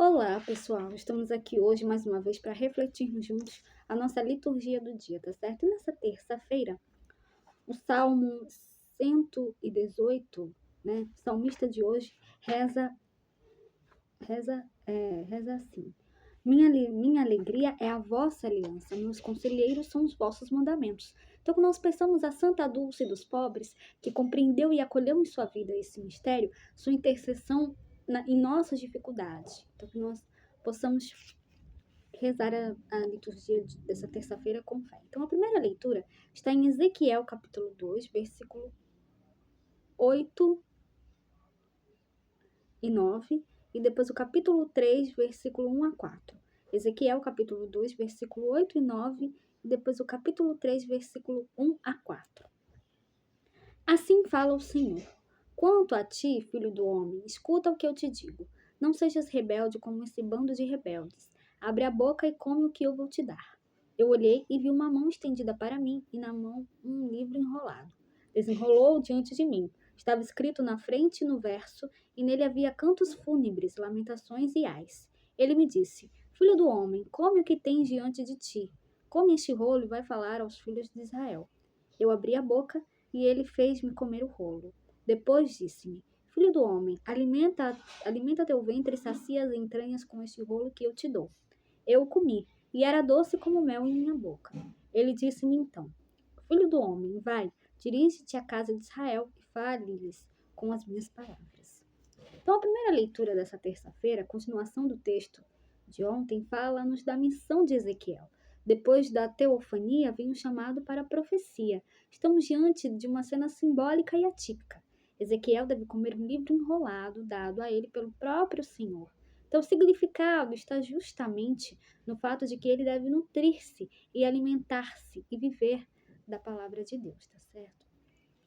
Olá, pessoal! Estamos aqui hoje mais uma vez para refletirmos juntos a nossa liturgia do dia, tá certo? E nessa terça-feira, o Salmo 118, né? O salmista de hoje reza assim: minha alegria é a vossa aliança, meus conselheiros são os vossos mandamentos. Então, que nós peçamos a Santa Dulce dos pobres, que compreendeu e acolheu em sua vida esse mistério, sua intercessão em nossas dificuldades. Então, que nós possamos rezar a liturgia dessa terça-feira com fé. Então, a primeira leitura está em Ezequiel, capítulo 2, versículo 8 e 9, e depois o capítulo 3, versículo 1 a 4. Ezequiel, capítulo 2, versículo 8 e 9, e depois o capítulo 3, versículo 1 a 4. Assim fala o Senhor: quanto a ti, filho do homem, escuta o que eu te digo. Não sejas rebelde como esse bando de rebeldes. Abre a boca e come o que eu vou te dar. Eu olhei e vi uma mão estendida para mim e na mão um livro enrolado. Desenrolou diante de mim. Estava escrito na frente e no verso, e nele havia cantos fúnebres, lamentações e ais. Ele me disse: filho do homem, come o que tens diante de ti. Come este rolo e vai falar aos filhos de Israel. Eu abri a boca e ele fez-me comer o rolo. Depois disse-me: filho do homem, alimenta teu ventre e sacia as entranhas com este rolo que eu te dou. Eu o comi, e era doce como mel em minha boca. Ele disse-me então: filho do homem, vai, dirige-te à casa de Israel e fale-lhes com as minhas palavras. Então, a primeira leitura dessa terça-feira, a continuação do texto de ontem, fala-nos da missão de Ezequiel. Depois da teofania, vem o chamado para a profecia. Estamos diante de uma cena simbólica e atípica. Ezequiel deve comer um livro enrolado, dado a ele pelo próprio Senhor. Então, o significado está justamente no fato de que ele deve nutrir-se e alimentar-se e viver da palavra de Deus, tá certo?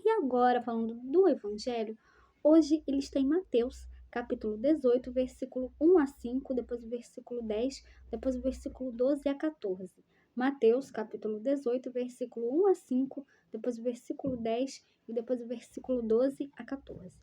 E agora, falando do Evangelho, hoje ele está em Mateus, capítulo 18, versículo 1 a 5, depois o versículo 10, depois o versículo 12 a 14. Mateus, capítulo 18, versículo 1 a 5, depois o versículo 10 e depois o versículo 12 a 14.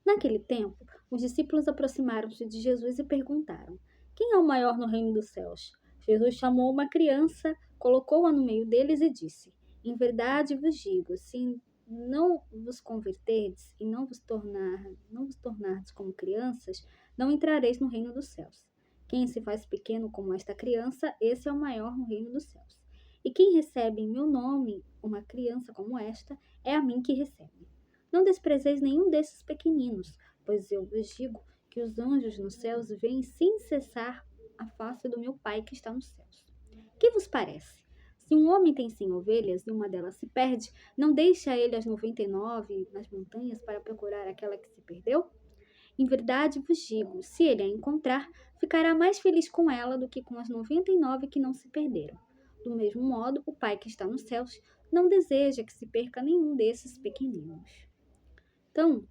Naquele tempo, os discípulos aproximaram-se de Jesus e perguntaram: quem é o maior no reino dos céus? Jesus chamou uma criança, colocou-a no meio deles e disse: em verdade vos digo, se não vos converterdes e não vos tornardes como crianças, não entrareis no reino dos céus. Quem se faz pequeno como esta criança, esse é o maior no reino dos céus. E quem recebe em meu nome uma criança como esta, é a mim que recebe. Não desprezeis nenhum desses pequeninos, pois eu vos digo que os anjos nos céus veem sem cessar a face do meu Pai que está nos céus. Que vos parece? Se um homem tem 100 ovelhas e uma delas se perde, não deixa ele as 99 nas montanhas para procurar aquela que se perdeu? Em verdade vos digo, se ele a encontrar, ficará mais feliz com ela do que com as 99 que não se perderam. Do mesmo modo, o Pai que está nos céus não deseja que se perca nenhum desses pequeninos. Então,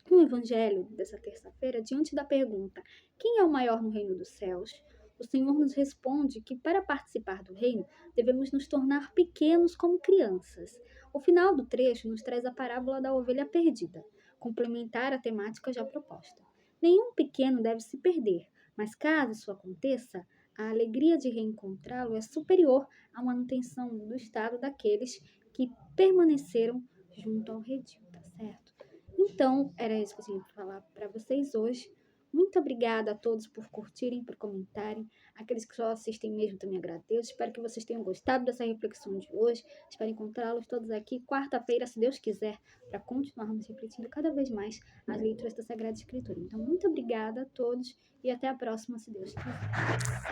no Evangelho dessa terça-feira, diante da pergunta: quem é o maior no reino dos céus? O Senhor nos responde que para participar do reino devemos nos tornar pequenos como crianças. O final do trecho nos traz a parábola da ovelha perdida, complementar a temática já proposta. Nenhum pequeno deve se perder, mas caso isso aconteça, a alegria de reencontrá-lo é superior à manutenção do estado daqueles que permaneceram junto ao redil, tá certo? Então, era isso que eu tinha para falar para vocês hoje. Muito obrigada a todos por curtirem, por comentarem. Aqueles que só assistem mesmo também agradeço. Espero que vocês tenham gostado dessa reflexão de hoje. Espero encontrá-los todos aqui quarta-feira, se Deus quiser, para continuarmos refletindo cada vez mais as leituras da Sagrada Escritura. Então, muito obrigada a todos e até a próxima, se Deus quiser.